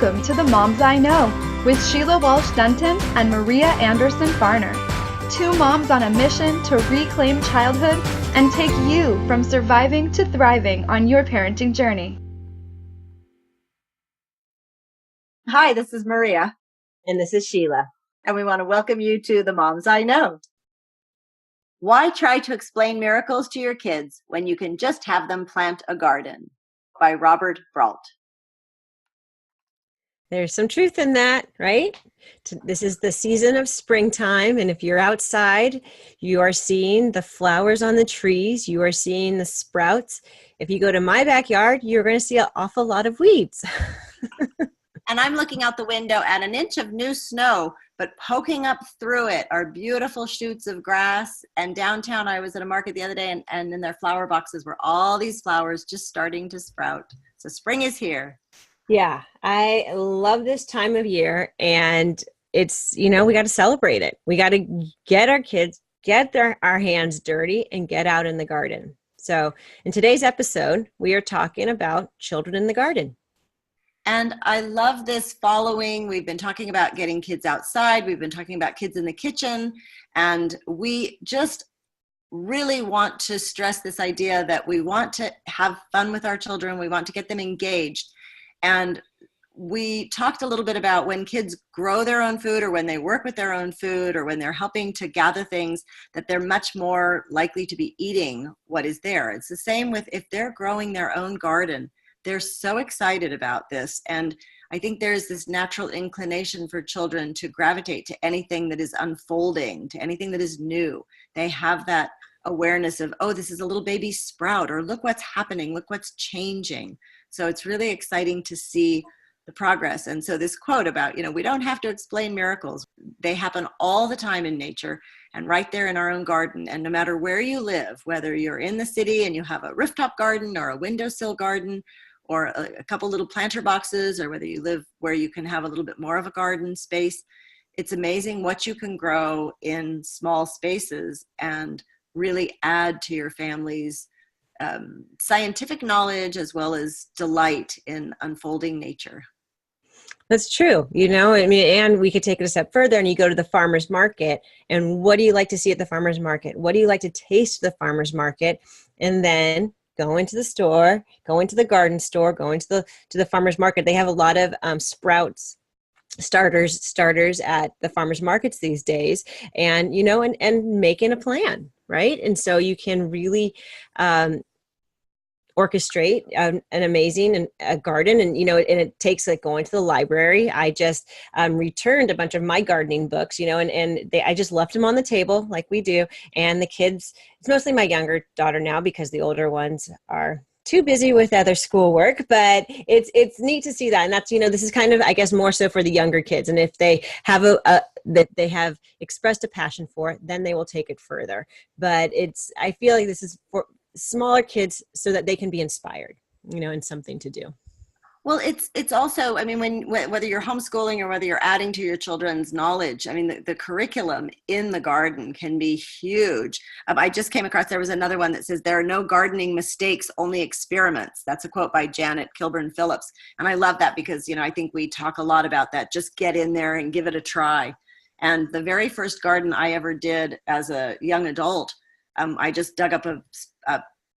Welcome to the Moms I Know with Sheila Walsh-Dunton and Maria Anderson-Farner. Two moms on a mission to reclaim childhood and take you from surviving to thriving on your parenting journey. Hi, this is Maria. And this is Sheila. And we want to welcome you to the Moms I Know. Why try to explain miracles to your kids when you can just have them plant a garden? By Robert Brault. There's some truth in that, right? This is the season of springtime, and if you're outside, you are seeing the flowers on the trees, you are seeing the sprouts. If you go to my backyard, you're going to see an awful lot of weeds. And I'm looking out the window at an inch of new snow, but poking up through it are beautiful shoots of grass. And downtown, I was at a market the other day, and in their flower boxes were all these flowers just starting to sprout. So spring is here. Yeah, I love this time of year, and it's, we got to celebrate it. We got to get our kids, our hands dirty and get out in the garden. So in today's episode, we are talking about children in the garden. And I love this following. We've been talking about getting kids outside. We've been talking about kids in the kitchen. And we just really want to stress this idea that we want to have fun with our children. We want to get them engaged. And we talked a little bit about when kids grow their own food, or when they work with their own food, or when they're helping to gather things, that they're much more likely to be eating what is there. It's the same with if they're growing their own garden. They're so excited about this. And I think there's this natural inclination for children to gravitate to anything that is unfolding, to anything that is new. They have that awareness of, oh, this is a little baby sprout, or look what's happening, look what's changing. So it's really exciting to see the progress. And so this quote about, we don't have to explain miracles. They happen all the time in nature and right there in our own garden. And no matter where you live, whether you're in the city and you have a rooftop garden or a windowsill garden or a couple little planter boxes, or whether you live where you can have a little bit more of a garden space, it's amazing what you can grow in small spaces and really add to your family's scientific knowledge as well as delight in unfolding nature. That's true. And we could take it a step further, and you go to the farmer's market, and what do you like to see at the farmer's market? What do you like to taste at the farmer's market? And then go into the store, go into the garden store, go into the farmer's market. They have a lot of starters at the farmer's markets these days, and making a plan, right? And so you can really orchestrate an amazing garden, and it takes like going to the library. I just returned a bunch of my gardening books, I just left them on the table like we do, and the kids, it's mostly my younger daughter now because the older ones are too busy with other schoolwork, but it's neat to see that. And that's, this is kind of, I guess, more so for the younger kids. And if they have that they have expressed a passion for it, then they will take it further. But I feel like this is for smaller kids so that they can be inspired, and something to do. Well, it's also, whether you're homeschooling or whether you're adding to your children's knowledge, the curriculum in the garden can be huge. I just came across, there was another one that says, there are no gardening mistakes, only experiments. That's a quote by Janet Kilburn Phillips. And I love that because, I think we talk a lot about that. Just get in there and give it a try. And the very first garden I ever did as a young adult, I just dug up a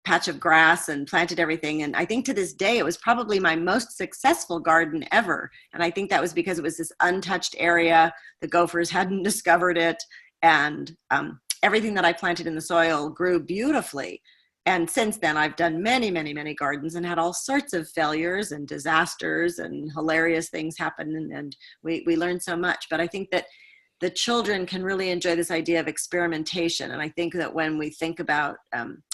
patch of grass and planted everything. And I think to this day, it was probably my most successful garden ever. And I think that was because it was this untouched area. The Gophers hadn't discovered it. And everything that I planted in the soil grew beautifully. And since then, I've done many, many, many gardens and had all sorts of failures and disasters and hilarious things happen. And we learned so much. But I think that the children can really enjoy this idea of experimentation. And I think that when we think about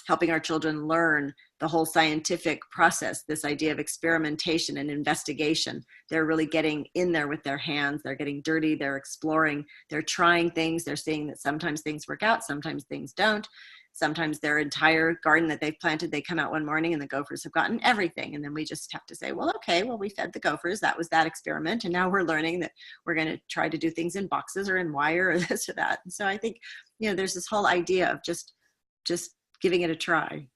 helping our children learn the whole scientific process, this idea of experimentation and investigation, they're really getting in there with their hands. They're getting dirty. They're exploring. They're trying things. They're seeing that sometimes things work out. Sometimes things don't. Sometimes their entire garden that they've planted, they come out one morning and the Gophers have gotten everything. And then we just have to say, well, okay, we fed the Gophers. That was that experiment. And now we're learning that we're going to try to do things in boxes or in wire or this or that. And so I think, there's this whole idea of just giving it a try.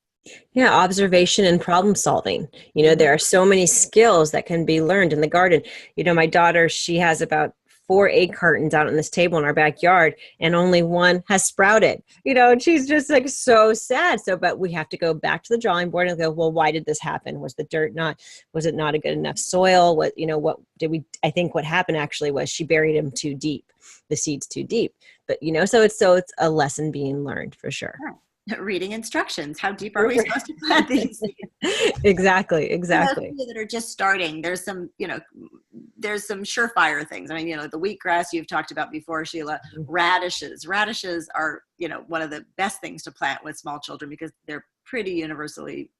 Yeah, observation and problem solving. You know, there are so many skills that can be learned in the garden. You know, my daughter, she has about 4 egg cartons out on this table in our backyard, and only one has sprouted. You know, and she's just like so sad. So, but we have to go back to the drawing board and go, well, why did this happen? Was the dirt not, was it not a good enough soil? What, you know, what did we, I think what happened actually was she buried them too deep, the seeds too deep. But, you know, so it's a lesson being learned for sure. Reading instructions. How deep are we supposed to plant these? Exactly. Those of you that are just starting, there's some, you know, there's some surefire things. I mean, you know, the wheatgrass you've talked about before, Sheila. Radishes. Radishes are, you know, one of the best things to plant with small children because they're pretty universally,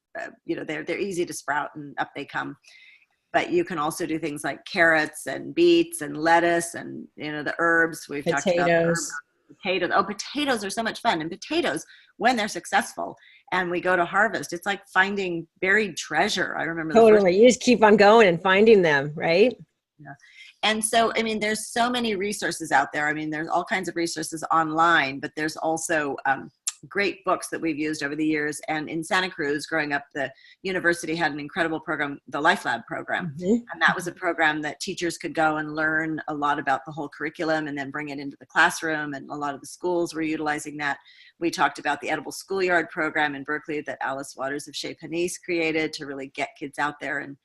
you know, they're easy to sprout and up they come. But you can also do things like carrots and beets and lettuce and, you know, the herbs. We've talked about herbs. Potatoes. Oh, potatoes are so much fun. And potatoes, when they're successful and we go to harvest, it's like finding buried treasure. I remember totally. You just keep on going and finding them, right? Yeah. And so, I mean, there's so many resources out there. I mean, there's all kinds of resources online, but there's also great books that we've used over the years. And in Santa Cruz, growing up, the university had an incredible program, the Life Lab program. And that was a program that teachers could go and learn a lot about the whole curriculum and then bring it into the classroom. And a lot of the schools were utilizing that. We talked about the Edible Schoolyard program in Berkeley that Alice Waters of Chez Panisse created to really get kids out there and,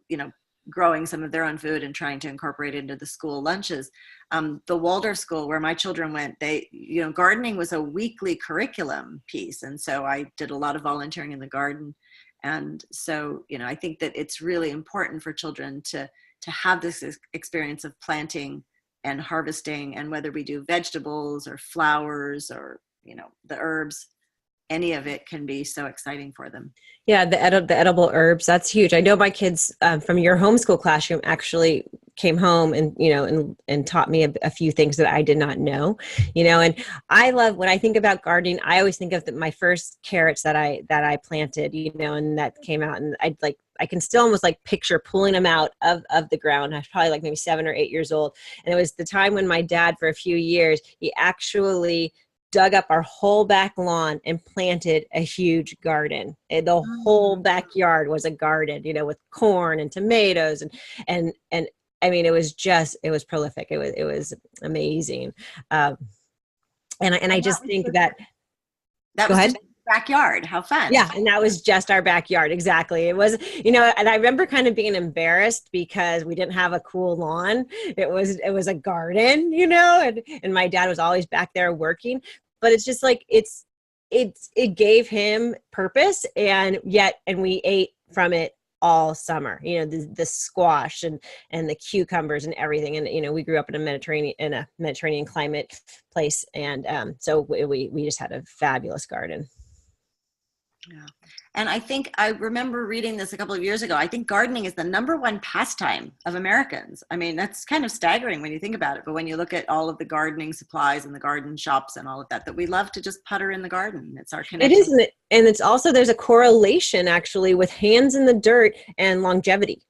you know, growing some of their own food and trying to incorporate it into the school lunches. The Waldorf school where my children went, they, you know, gardening was a weekly curriculum piece. And so I did a lot of volunteering in the garden. And so, you know, I think that it's really important for children to have this experience of planting and harvesting, and whether we do vegetables or flowers or, you know, the herbs, any of it can be so exciting for them. Yeah, the edible herbs, that's huge. I know my kids from your homeschool classroom actually came home and, you know, and taught me a few things that I did not know, you know, and I love, when I think about gardening, I always think of my first carrots that I planted, you know, and that came out, and I can still almost like picture pulling them out of the ground. I was probably like maybe 7 or 8 years old. And it was the time when my dad, for a few years, he actually dug up our whole back lawn and planted a huge garden. And the whole backyard was a garden, you know, with corn and tomatoes and I mean, it was prolific. It was amazing. And I just think that was just backyard. How fun. Yeah. And that was just our backyard. Exactly. It was, you know, and I remember kind of being embarrassed because we didn't have a cool lawn. It was a garden, you know, and my dad was always back there working, but it's just like, it gave him purpose, and we ate from it all summer, you know, the squash and the cucumbers and everything. And, you know, we grew up in a Mediterranean climate place. And so we just had a fabulous garden. Yeah. And I think I remember reading this a couple of years ago. I think gardening is the #1 pastime of Americans. I mean, that's kind of staggering when you think about it. But when you look at all of the gardening supplies and the garden shops and all of that we love to just putter in the garden. It's our connection. It is. And it's also, there's a correlation actually with hands in the dirt and longevity.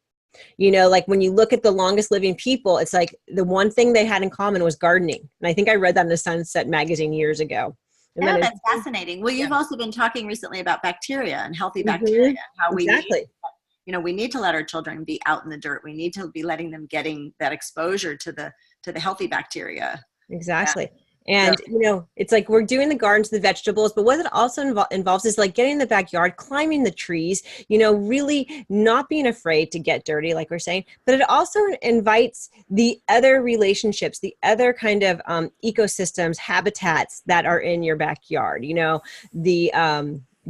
You know, like when you look at the longest living people, it's like the one thing they had in common was gardening. And I think I read that in the Sunset magazine years ago. Yeah, that's fascinating. Well, you've also been talking recently about bacteria and healthy bacteria, and how we need to let our children be out in the dirt. We need to be letting them getting that exposure to the healthy bacteria. Exactly. And, you know, it's like we're doing the gardens, the vegetables, but what it also involves is like getting in the backyard, climbing the trees, you know, really not being afraid to get dirty, like we're saying, but it also invites the other relationships, the other kind of ecosystems, habitats that are in your backyard, you know, the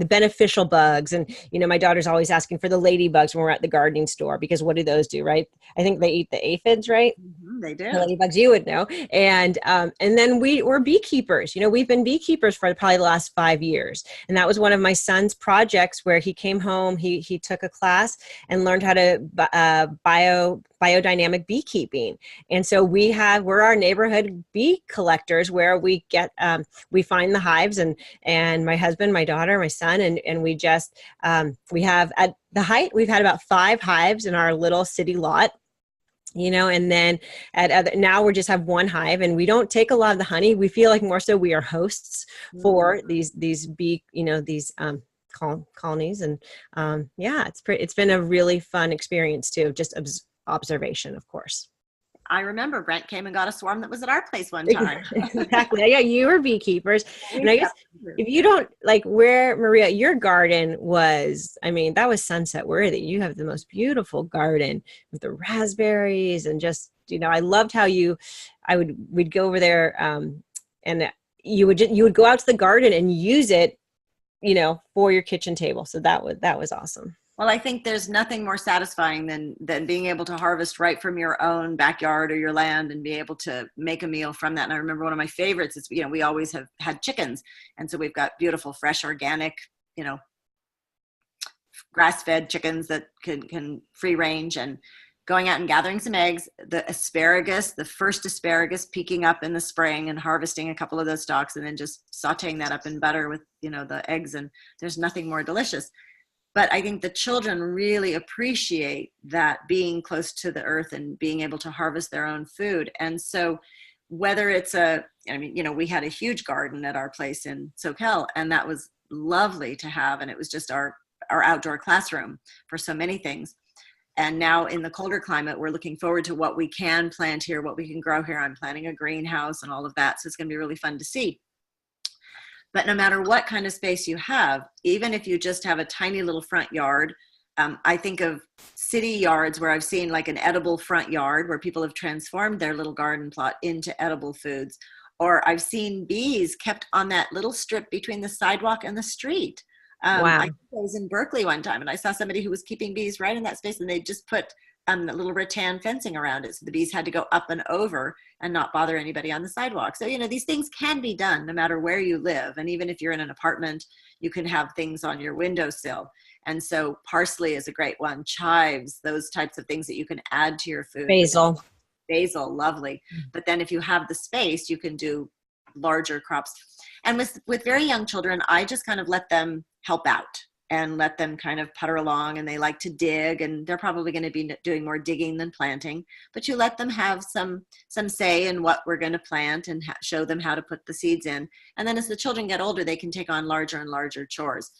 beneficial bugs. And, you know, my daughter's always asking for the ladybugs when we're at the gardening store, because what do those do, right? I think they eat the aphids, right? They do. The ladybugs, you would know. And then we're beekeepers. You know, we've been beekeepers for probably the last 5 years. And that was one of my son's projects where he came home, he took a class and learned how to biodynamic beekeeping. And so we're our neighborhood bee collectors, where we get, we find the hives, and my husband, my daughter, my son, and we just, we have at the height, we've had about 5 hives in our little city lot. You know, and then now we just have 1 hive, and we don't take a lot of the honey. We feel like more so we are hosts for these bee, you know, these colonies. And yeah, it's been a really fun experience too, just observation, of course. I remember Brent came and got a swarm that was at our place one time. Exactly. Yeah, you were beekeepers. And I guess if you don't like where, Maria, your garden was, I mean, that was sunset worthy. You have the most beautiful garden with the raspberries and just, I loved how we'd go over there and you would go out to the garden and use it, for your kitchen table. So that was awesome. Well, I think there's nothing more satisfying than being able to harvest right from your own backyard or your land and be able to make a meal from that. And I remember one of my favorites is, we always have had chickens. And so we've got beautiful, fresh, organic, grass-fed chickens that can free range, and going out and gathering some eggs, the first asparagus peeking up in the spring and harvesting a couple of those stalks and then just sauteing that up in butter with, the eggs. And there's nothing more delicious. But I think the children really appreciate that, being close to the earth and being able to harvest their own food. And so whether it's we had a huge garden at our place in SoCal, and that was lovely to have. And it was just our outdoor classroom for so many things. And now in the colder climate, we're looking forward to what we can plant here, what we can grow here. I'm planting a greenhouse and all of that. So it's going to be really fun to see. But no matter what kind of space you have, even if you just have a tiny little front yard, I think of city yards where I've seen like an edible front yard where people have transformed their little garden plot into edible foods. Or I've seen bees kept on that little strip between the sidewalk and the street. Wow. I was in Berkeley one time and I saw somebody who was keeping bees right in that space, and they just put a little rattan fencing around it. So the bees had to go up and over and not bother anybody on the sidewalk. So, these things can be done no matter where you live. And even if you're in an apartment, you can have things on your windowsill. And so parsley is a great one, chives, those types of things that you can add to your food. Basil, lovely. But then if you have the space, you can do larger crops. And with very young children, I just kind of let them help out and let them kind of putter along, and they like to dig, and they're probably going to be doing more digging than planting, but you let them have some say in what we're going to plant and show them how to put the seeds in. And then as the children get older, they can take on larger and larger chores.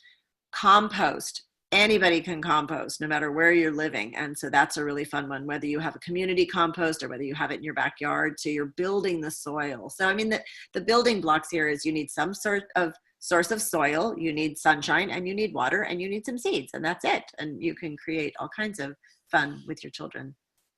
Compost. Anybody can compost no matter where you're living. And so that's a really fun one, whether you have a community compost or whether you have it in your backyard. So you're building the soil. So I mean, the building blocks here is you need some sort of source of soil, you need sunshine, and you need water, and you need some seeds, and that's it. And you can create all kinds of fun with your children.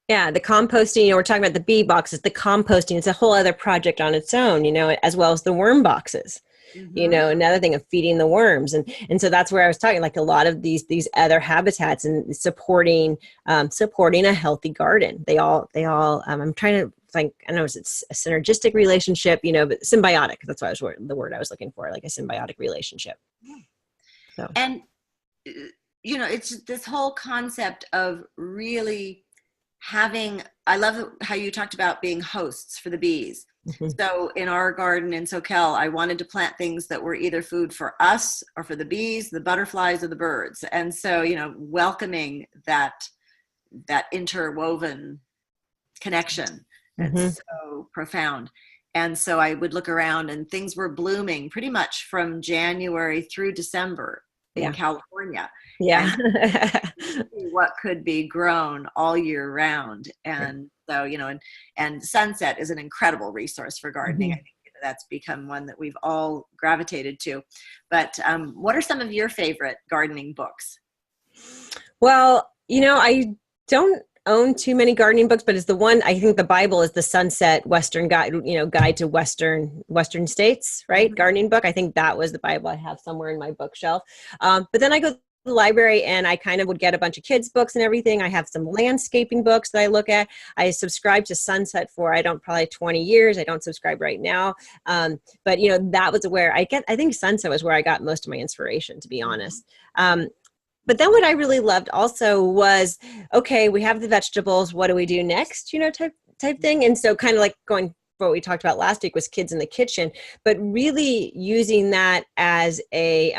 Yeah, the composting, we're talking about the bee boxes, the composting, it's a whole other project on its own, as well as the worm boxes. Mm-hmm. Another thing of feeding the worms. And so that's where I was talking, like a lot of these other habitats and supporting a healthy garden. They all I'm trying to think, I don't know, it's a synergistic relationship, but symbiotic. That's what the word I was looking for, like a symbiotic relationship. So. And, it's this whole concept of really I love how you talked about being hosts for the bees. Mm-hmm. So in our garden in SoCal, I wanted to plant things that were either food for us or for the bees, the butterflies, or the birds. And so, welcoming that interwoven connection that's mm-hmm. so profound. And so I would look around and things were blooming pretty much from January through December in California. Yeah. What could be grown all year round. And so, and sunset is an incredible resource for gardening. Mm-hmm. I think that's become one that we've all gravitated to. But what are some of your favorite gardening books? Well, I don't own too many gardening books, but it's the one, I think the Bible is the Sunset Western Guide, Guide to Western States, right? Mm-hmm. Gardening book. I think that was the Bible I have somewhere in my bookshelf. But then I go to the library and I kind of would get a bunch of kids books and everything. I have some landscaping books that I look at. I subscribe to Sunset for, probably 20 years. I don't subscribe right now. But that was where I think Sunset was where I got most of my inspiration, to be honest. But then what I really loved also was, okay, we have the vegetables. What do we do next? Type thing. And so kind of like going, what we talked about last week was kids in the kitchen, but really using that as a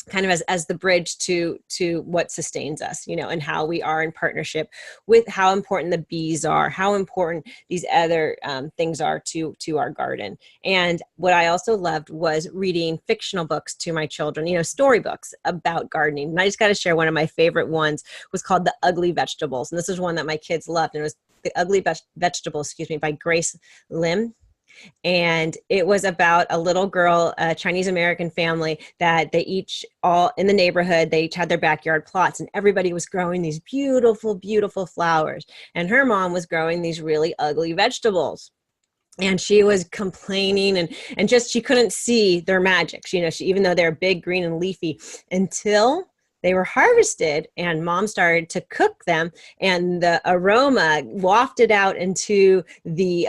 kind of as the bridge to what sustains us, you know, and how we are in partnership with how important the bees are, how important these other things are to our garden. And what I also loved was reading fictional books to my children, you know, storybooks about gardening. And I just got to share one of my favorite ones was called The Ugly Vegetables. And this is one that my kids loved. And it was The Ugly Vegetables, by Grace Lim. And it was about a little girl, a Chinese American family, that they each, all in the neighborhood, they each had their backyard plots, and everybody was growing these beautiful, beautiful flowers. And her mom was growing these really ugly vegetables. And she was complaining and just, she couldn't see their magic. You know, even though they're big, green, and leafy, until they were harvested and mom started to cook them, and the aroma wafted out into the,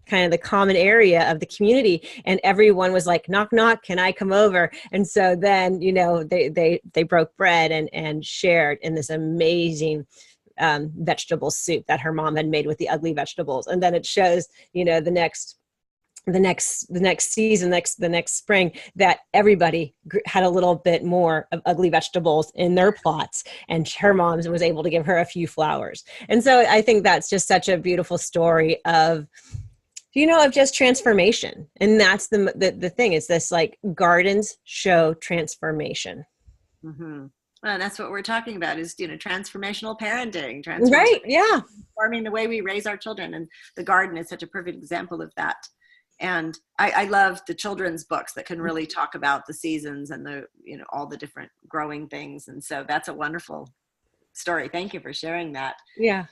kind of the common area of the community, and everyone was like, knock, knock, can I come over? And so then, you know, they broke bread and shared in this amazing vegetable soup that her mom had made with the ugly vegetables. And then it shows, you know, the next season, the next spring, that everybody had a little bit more of ugly vegetables in their plots, and her mom was able to give her a few flowers. And so I think that's just such a beautiful story of, you know, of just transformation. And that's the thing, is this, like, gardens show transformation. Mm-hmm. Well, that's what we're talking about, is, you know, transformational parenting, right? Yeah. Transforming the way we raise our children. And the garden is such a perfect example of that. And I love the children's books that can really talk about the seasons and the, you know, all the different growing things. And so that's a wonderful story. Thank you for sharing that. Yeah.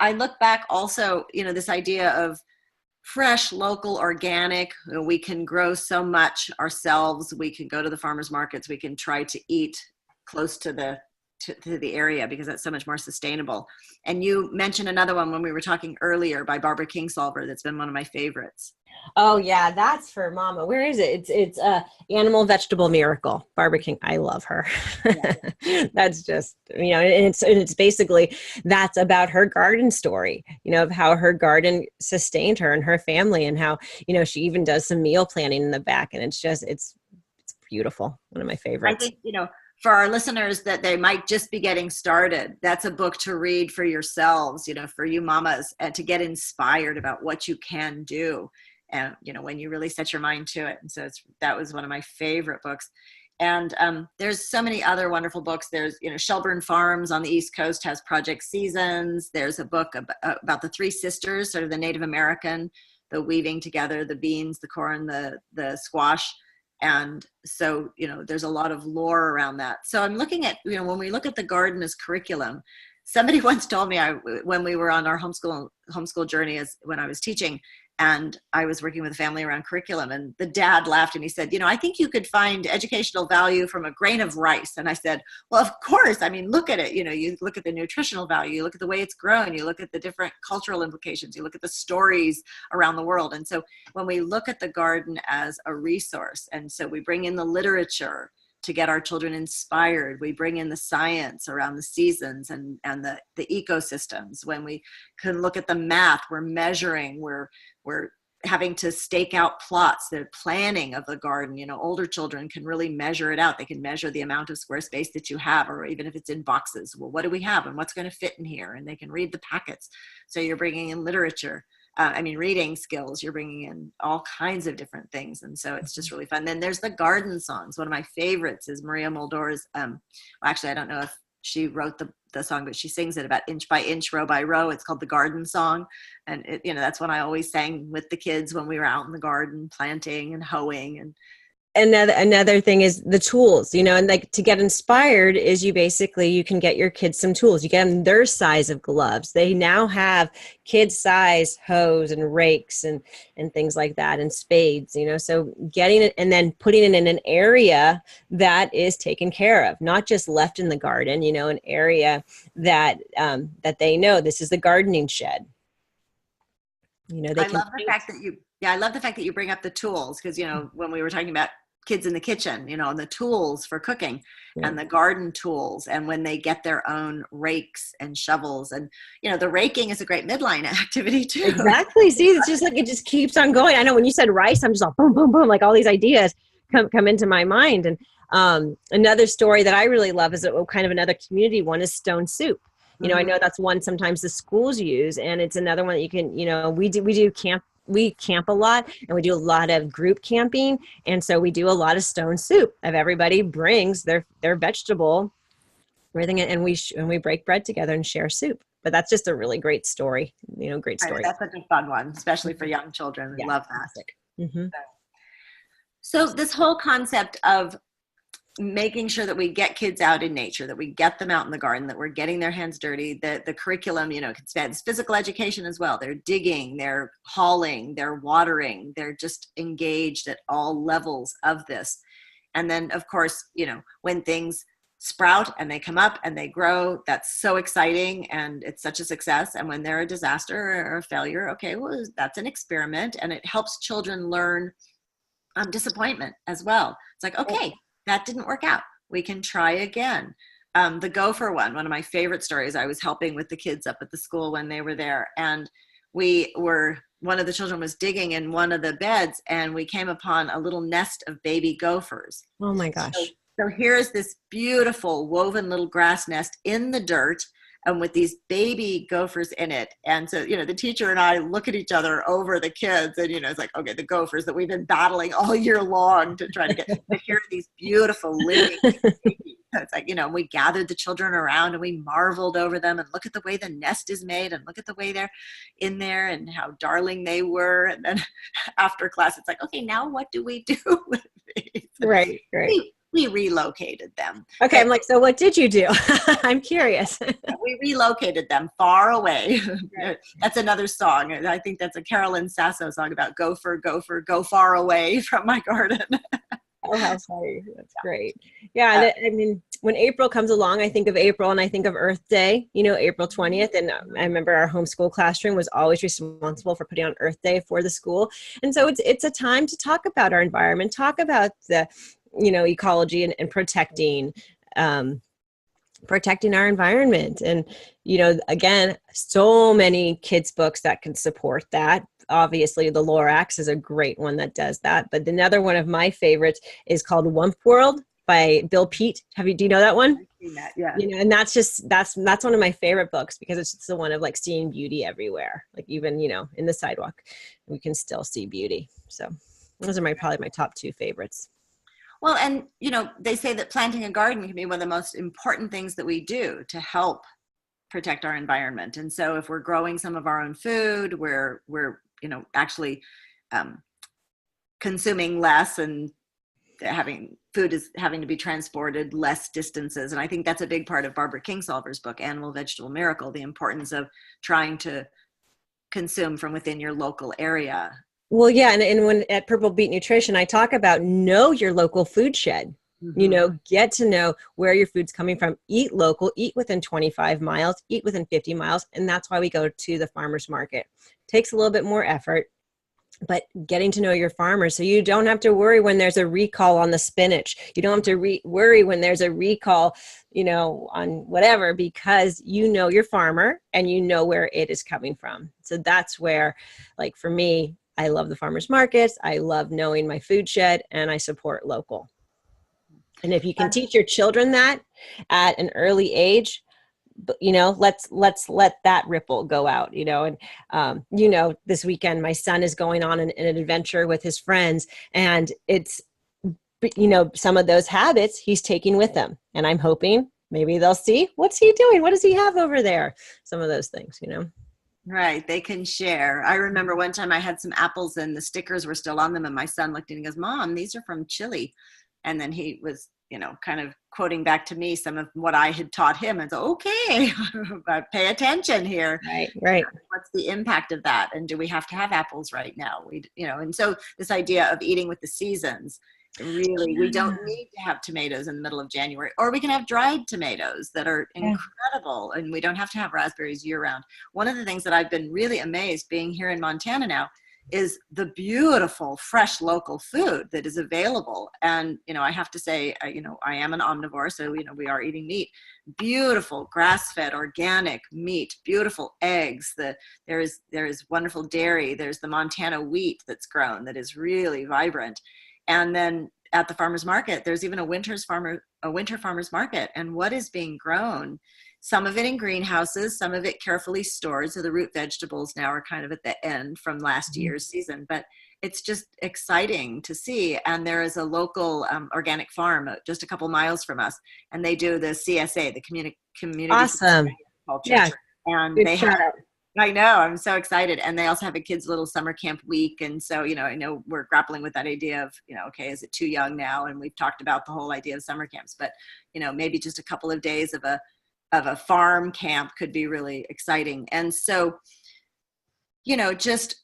I look back also, you know, this idea of fresh, local, organic. We can grow so much ourselves. We can go to the farmers markets. We can try to eat close to the area, because that's so much more sustainable. And you mentioned another one when we were talking earlier by Barbara Kingsolver that's been one of my favorites. Oh yeah, that's for Mama. Where is it? It's Animal Vegetable Miracle. Barbara King. I love her. Yeah. That's just, you know, and it's basically, that's about her garden story, you know, of how her garden sustained her and her family, and how, you know, she even does some meal planning in the back, and it's beautiful. One of my favorites. I think, you know, for our listeners that they might just be getting started, that's a book to read for yourselves, you know, for you mamas, and to get inspired about what you can do. And, you know, when you really set your mind to it. And so that was one of my favorite books. And there's so many other wonderful books. There's, you know, Shelburne Farms on the East Coast has Project Seasons. There's a book about the three sisters, sort of the Native American, the weaving together, the beans, the corn, the squash. And so, you know, there's a lot of lore around that. So I'm looking at, you know, when we look at the garden as curriculum, somebody once told me, when we were on our homeschool journey, when I was teaching, and I was working with a family around curriculum, and the dad laughed and he said, you know, I think you could find educational value from a grain of rice. And I said, well, of course. I mean, look at it. You know, you look at the nutritional value, you look at the way it's grown, you look at the different cultural implications, you look at the stories around the world. And so when we look at the garden as a resource, and so we bring in the literature to get our children inspired, we bring in the science around the seasons and the ecosystems. When we can look at the math, we're measuring, we're having to stake out plots, the planning of the garden. You know, older children can really measure it out. They can measure the amount of square space that you have, or even if it's in boxes, well, what do we have and what's going to fit in here? And they can read the packets. So you're bringing in literature. Reading skills, you're bringing in all kinds of different things. And so it's just really fun. Then there's the garden songs. One of my favorites is Maria Muldaur's, actually, I don't know if she wrote the song, but she sings it about inch by inch, row by row. It's called the Garden Song. And it, you know, that's one I always sang with the kids when we were out in the garden planting and hoeing. And another thing is the tools, you know, and like to get inspired is you can get your kids some tools. You get them their size of gloves. They now have kids size hoes and rakes and things like that, and spades, you know, so getting it and then putting it in an area that is taken care of, not just left in the garden, you know, an area that they know this is the gardening shed. You know, I love the fact that you bring up the tools, because, you know, when we were talking about kids in the kitchen, you know, and the tools for cooking, yeah, and the garden tools, and when they get their own rakes and shovels, and, you know, the raking is a great midline activity too. Exactly. See, it's just like, it just keeps on going. I know when you said rice, I'm just all boom, boom, boom, like all these ideas come into my mind. And Another story that I really love is kind of another community one is stone soup. You know, I know that's one sometimes the schools use, and it's another one that you can, you know, we do camp. We camp a lot, and we do a lot of group camping. And so we do a lot of stone soup of everybody brings their vegetable, everything. And we break bread together and share soup. But that's just a really great story, you know, great story. That's such a fun one, especially for young children. We love that. Mm-hmm. So this whole concept of making sure that we get kids out in nature, that we get them out in the garden, that we're getting their hands dirty, that the curriculum, you know, it's physical education as well. They're digging, they're hauling, they're watering, they're just engaged at all levels of this. And then, of course, you know, when things sprout and they come up and they grow, that's so exciting and it's such a success. And when they're a disaster or a failure, okay, well, that's an experiment, and it helps children learn disappointment as well. It's like, okay, that didn't work out. We can try again. The Gopher one of my favorite stories, I was helping with the kids up at the school when they were there. And one of the children was digging in one of the beds, and we came upon a little nest of baby gophers. Oh my gosh. So here's this beautiful woven little grass nest in the dirt, and with these baby gophers in it. And so, you know, the teacher and I look at each other over the kids, and, you know, it's like, okay, the gophers that we've been battling all year long to try to get, but here are these beautiful living babies. So it's like, you know, we gathered the children around and we marveled over them, and look at the way the nest is made, and look at the way they're in there and how darling they were. And then after class, it's like, okay, now what do we do with these? Right. We relocated them. Okay, I'm like, so what did you do? I'm curious. We relocated them far away. Right. That's another song. I think that's a Carolyn Sasso song about Gopher, Gopher, go far away from my garden. Oh, how funny. That's great. Yeah, I mean, when April comes along, I think of April and I think of Earth Day, you know, April 20th. And I remember our homeschool classroom was always responsible for putting on Earth Day for the school. And so it's a time to talk about our environment, talk about the, you know, ecology and protecting our environment. And, you know, again, so many kids books that can support that. Obviously, the Lorax is a great one that does that. But another one of my favorites is called Wump World by Bill Peet. Do you know that one? I've seen that, yeah. You know, and that's one of my favorite books, because it's just the one of like seeing beauty everywhere. Like even, you know, in the sidewalk, we can still see beauty. So those are probably my top two favorites. Well, and, you know, they say that planting a garden can be one of the most important things that we do to help protect our environment. And so if we're growing some of our own food, we're you know, actually consuming less, and food is having to be transported less distances. And I think that's a big part of Barbara Kingsolver's book, Animal Vegetable Miracle, the importance of trying to consume from within your local area. Well, yeah. And when at Purple Beet Nutrition, I talk about know your local food shed. Mm-hmm. You know, get to know where your food's coming from. Eat local, eat within 25 miles, eat within 50 miles. And that's why we go to the farmer's market. Takes a little bit more effort, but getting to know your farmers, so you don't have to worry when there's a recall on the spinach. You don't have to worry when there's a recall, you know, on whatever, because you know your farmer and you know where it is coming from. So that's where, like for me, I love the farmers markets. I love knowing my food shed, and I support local. And if you can teach your children that at an early age, you know, let's let that ripple go out, you know. And, you know, this weekend, my son is going on an adventure with his friends, and it's, you know, some of those habits he's taking with them. And I'm hoping maybe they'll see, what's he doing? What does he have over there? Some of those things, you know. Right. They can share. I remember one time I had some apples and the stickers were still on them, and my son looked at me and goes, "Mom, these are from Chile." And then he was, you know, kind of quoting back to me some of what I had taught him, and so, okay, pay attention here. Right. What's the impact of that? And do we have to have apples right now? You know, and so this idea of eating with the seasons, really, we don't need to have tomatoes in the middle of January, or we can have dried tomatoes that are incredible, and we don't have to have raspberries year round. One of the things that I've been really amazed being here in Montana now is the beautiful, fresh local food that is available. And, you know, I have to say, you know, I am an omnivore, so, you know, we are eating meat. Beautiful grass-fed organic meat, beautiful eggs. There is wonderful dairy. There's the Montana wheat that's grown that is really vibrant. And then at the farmer's market, there's even a winter farmer's market. And what is being grown, some of it in greenhouses, some of it carefully stored. So the root vegetables now are kind of at the end from last year's season, but it's just exciting to see. And there is a local organic farm just a couple miles from us, and they do the CSA, the community Awesome. culture. Yeah. And Good they shout have, out. I know, I'm so excited. And they also have a kids' little summer camp week. And so, I know we're grappling with that idea of, okay, is it too young now? And we've talked about the whole idea of summer camps, but, maybe just a couple of days of a farm camp could be really exciting. And so, just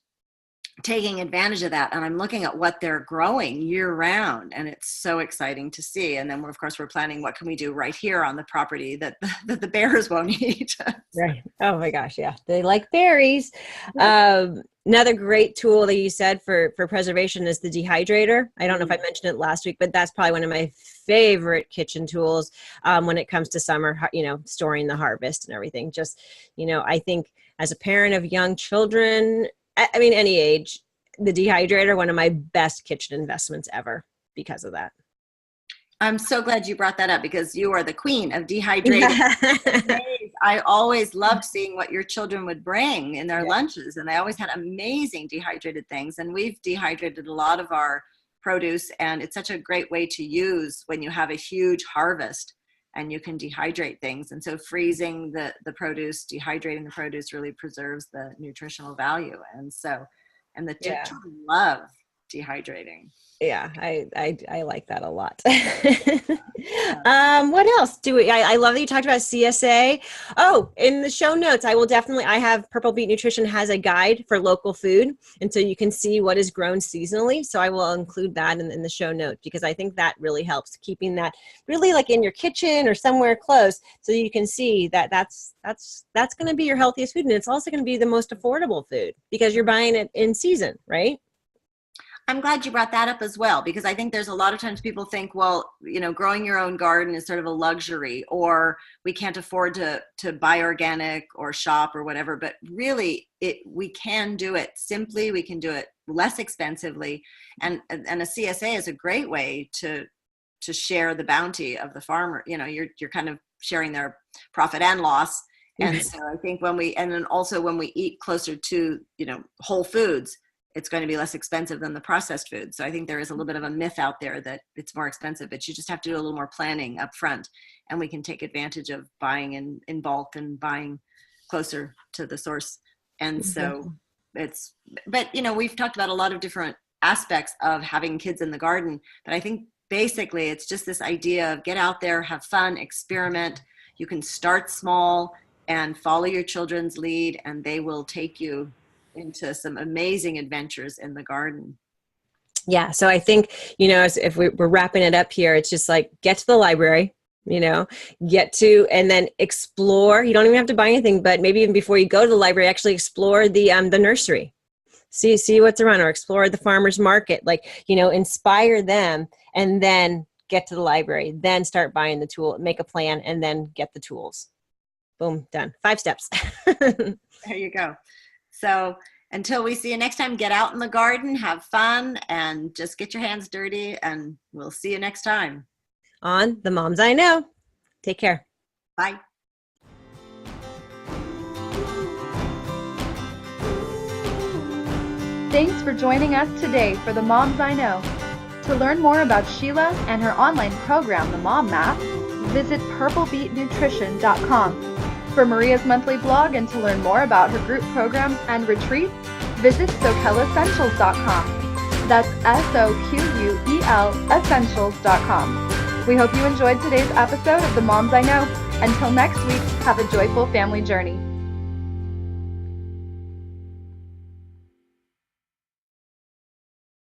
taking advantage of that. And I'm looking at what they're growing year round, and it's so exciting to see. And then we're planning, what can we do right here on the property that the bears won't eat? Right. Oh my gosh. Yeah. They like berries. Another great tool that you said for preservation is the dehydrator. I don't know if I mentioned it last week, but that's probably one of my favorite kitchen tools when it comes to summer, storing the harvest and everything. Just, I think as a parent of young children, I mean, any age, the dehydrator, one of my best kitchen investments ever because of that. I'm so glad you brought that up, because you are the queen of dehydrating. I always loved seeing what your children would bring in their lunches, and they always had amazing dehydrated things. And we've dehydrated a lot of our produce, and it's such a great way to use when you have a huge harvest and you can dehydrate things. And so freezing the produce, dehydrating the produce really preserves the nutritional value. And so, and the children love dehydrating. Yeah, I like that a lot. What else do we? I love that you talked about CSA. Oh, in the show notes, I have Purple Beet Nutrition has a guide for local food, and so you can see what is grown seasonally. So I will include that in the show notes, because I think that really helps keeping that really like in your kitchen or somewhere close, so you can see that that's going to be your healthiest food, and it's also going to be the most affordable food because you're buying it in season, right? I'm glad you brought that up as well, because I think there's a lot of times people think, well, growing your own garden is sort of a luxury, or we can't afford to buy organic or shop or whatever. But really, we can do it simply. We can do it less expensively. And a CSA is a great way to share the bounty of the farmer. You're kind of sharing their profit and loss. And so I think when we eat closer to, whole foods, it's going to be less expensive than the processed food. So I think there is a little bit of a myth out there that it's more expensive, but you just have to do a little more planning up front, and we can take advantage of buying in bulk and buying closer to the source. And so we've talked about a lot of different aspects of having kids in the garden, but I think basically it's just this idea of get out there, have fun, experiment. You can start small and follow your children's lead, and they will take you into some amazing adventures in the garden. Yeah. So I think, as if we're wrapping it up here, it's just like, get to the library, and then explore. You don't even have to buy anything, but maybe even before you go to the library, actually explore the nursery, see what's around, or explore the farmer's market, inspire them, and then get to the library, then start buying the tool, make a plan, and then get the tools. Boom, done. 5 steps. There you go. So until we see you next time, get out in the garden, have fun, and just get your hands dirty, and we'll see you next time. On The Moms I Know. Take care. Bye. Thanks for joining us today for The Moms I Know. To learn more about Sheila and her online program, The Mom Map, visit purplebeetnutrition.com. For Maria's monthly blog and to learn more about her group programs and retreats, visit soquelessentials.com. That's SOQUEL essentials.com. We hope you enjoyed today's episode of The Moms I Know. Until next week, have a joyful family journey.